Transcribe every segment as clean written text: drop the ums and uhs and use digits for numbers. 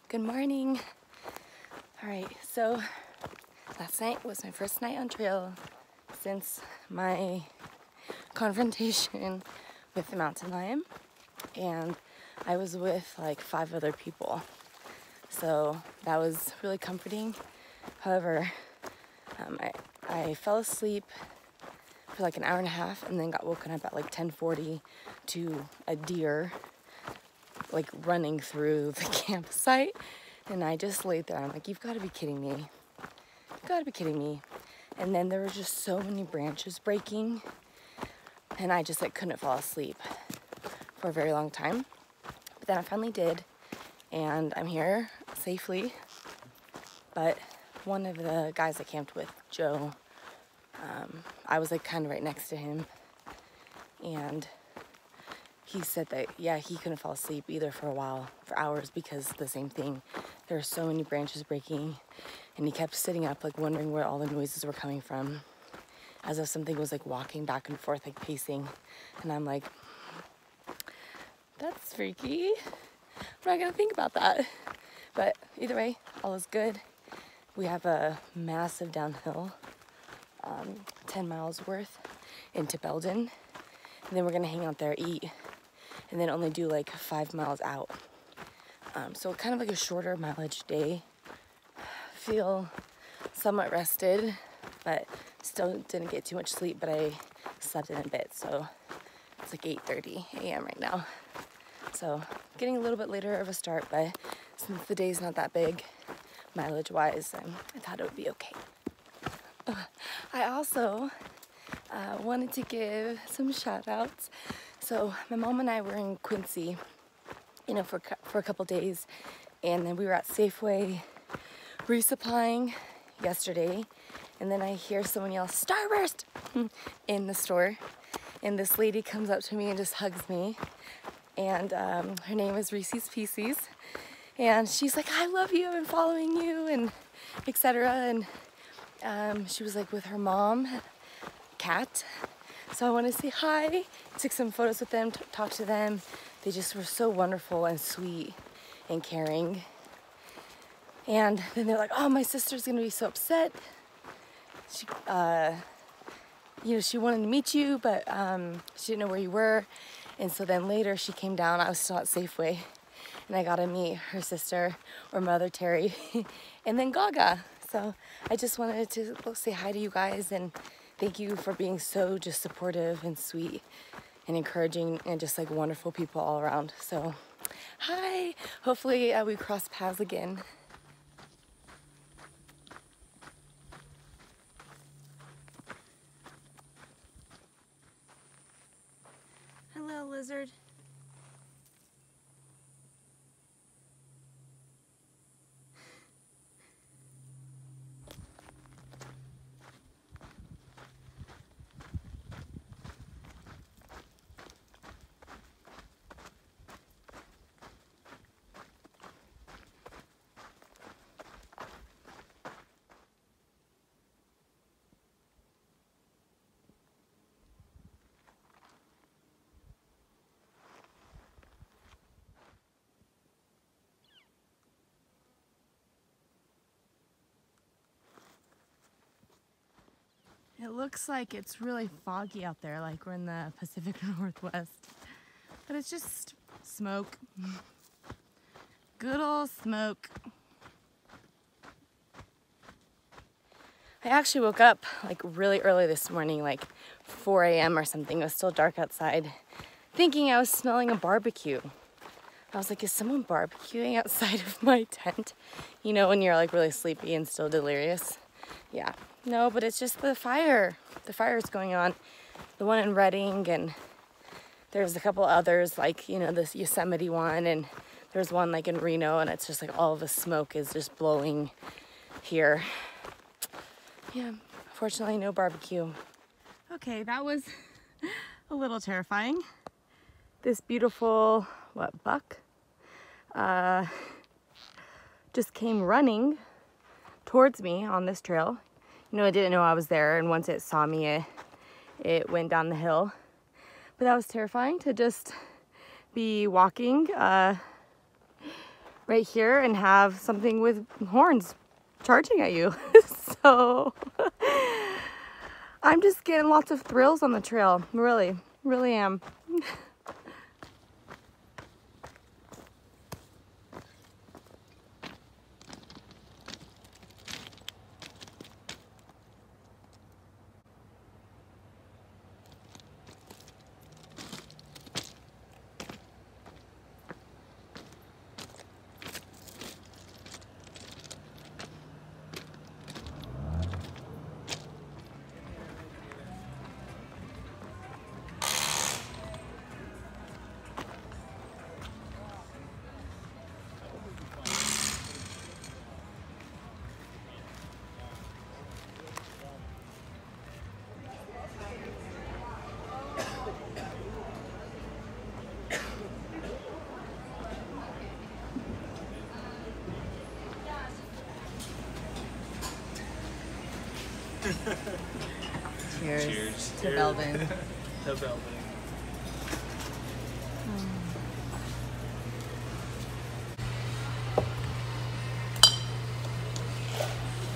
Good morning. All right, so last night was my first night on trail since my confrontation with the mountain lion, and I was with like 5 other people, so that was really comforting. However, I fell asleep for like an hour and a half and then got woken up at like 10:40 to a deer like running through the campsite, and I just laid there. I'm like, you've got to be kidding me. You've got to be kidding me. And then there were just so many branches breaking, and I just like couldn't fall asleep for a very long time. But then I finally did, and I'm here safely. But one of the guys I camped with, Joe, I was like kind of right next to him, and he said that, yeah, he couldn't fall asleep either for a while, for hours, because the same thing. There were so many branches breaking, and he kept sitting up, like wondering where all the noises were coming from, as if something was like walking back and forth, like pacing. And I'm like, that's freaky. I'm not gonna think about that. But either way, all is good. We have a massive downhill, 10 miles worth into Belden, and then we're gonna hang out there, eat, and then only do like 5 miles out. So kind of like a shorter mileage day. Feel somewhat rested, but still didn't get too much sleep, but I slept in a bit. So it's like 8:30 a.m. right now. So getting a little bit later of a start, but since the day's not that big mileage wise, I thought it would be okay. I also wanted to give some shout outs. So my mom and I were in Quincy, for a couple days, and then we were at Safeway resupplying yesterday, and then I hear someone yell "Starburst" in the store, and this lady comes up to me and just hugs me, and her name is Reese's Pieces, and she's like, "I love you, I've been following you," and etc. And she was like with her mom, Kat. So I want to say hi, took some photos with them, talked to them. They just were so wonderful and sweet and caring. And then they're like, "Oh, my sister's gonna be so upset. She, she wanted to meet you, but she didn't know where you were." And so then later she came down. I was still at Safeway, and I got to meet her sister, or Mother Terry, and then Gaga. So I just wanted to say hi to you guys and thank you for being so just supportive and sweet and encouraging and just like wonderful people all around. So hi, hopefully we cross paths again. Hello, lizard. It looks like it's really foggy out there, like we're in the Pacific Northwest. But it's just smoke. Good old smoke. I actually woke up like really early this morning, like 4 a.m. or something. It was still dark outside, thinking I was smelling a barbecue. I was like, is someone barbecuing outside of my tent? You know, when you're like really sleepy and still delirious. Yeah, no, but it's just the fire. The fire is going on. The one in Redding, and there's a couple others, like, this Yosemite one, and there's one like in Reno, and it's just like all of the smoke is just blowing here. Yeah, fortunately no barbecue. Okay, that was a little terrifying. This beautiful, buck? Just came running towards me on this trail. I didn't know I was there, and once it saw me, it went down the hill. But that was terrifying to just be walking right here and have something with horns charging at you. So I'm just getting lots of thrills on the trail. Really am. Cheers to Belden. To Belden.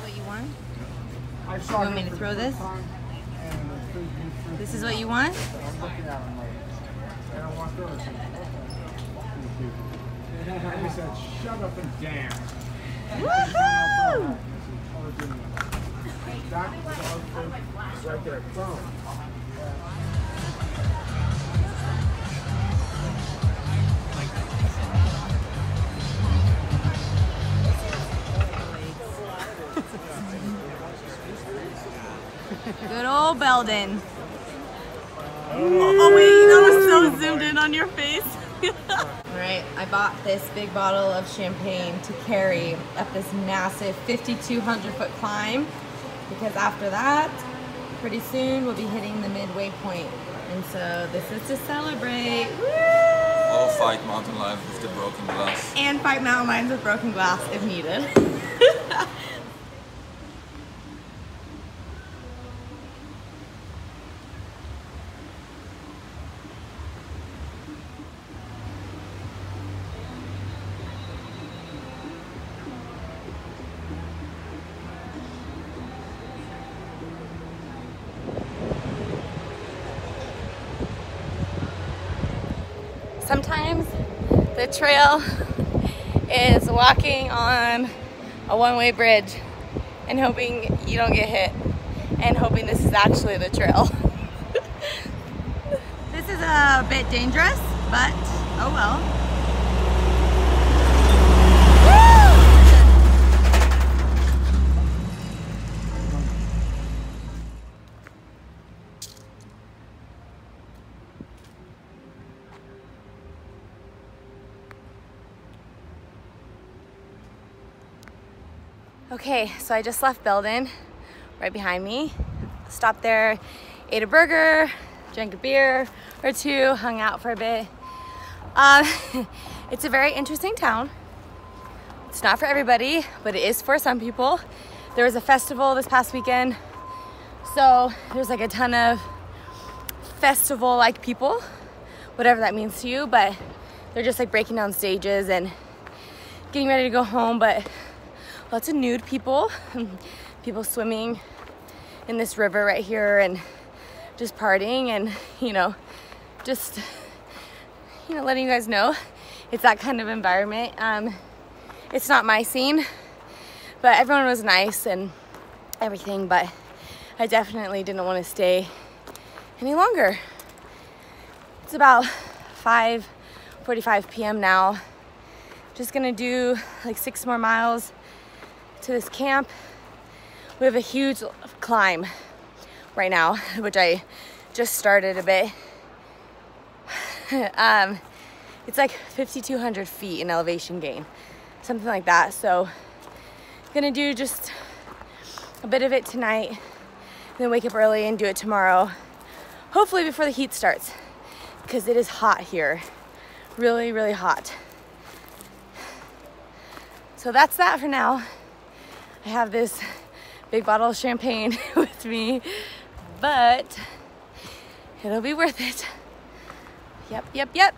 What you want? You want me to throw this? This is what you want? I said, shut up and dance. Woohoo! Right there, phone. Good old Belden. Oh wait, that was so zoomed in on your face. Alright, I bought this big bottle of champagne to carry up this massive 5,200 foot climb, because after that, pretty soon we'll be hitting the midway point. And so this is to celebrate. Woo! Or fight mountain lions with the broken glass. And fight mountain lions with broken glass if needed. Sometimes the trail is walking on a one-way bridge and hoping you don't get hit, and hoping this is actually the trail. This is a bit dangerous, but oh well. Okay, so I just left Belden, right behind me. Stopped there, ate a burger, drank a beer or two, hung out for a bit. It's a very interesting town. It's not for everybody, but it is for some people. There was a festival this past weekend, so there's like a ton of festival-like people, whatever that means to you, but they're just like breaking down stages and getting ready to go home, but lots of nude people, people swimming in this river right here and just partying and, just, letting you guys know it's that kind of environment. It's not my scene, but everyone was nice and everything, but I definitely didn't want to stay any longer. It's about 5:45 p.m. now. Just gonna do like 6 more miles to this camp. We have a huge climb right now, which I just started a bit. It's like 5,200 feet in elevation gain, something like that. So gonna do just a bit of it tonight, then wake up early and do it tomorrow, hopefully before the heat starts, because it is hot here, really, really hot. So that's that for now. I have this big bottle of champagne with me, but it'll be worth it. Yep.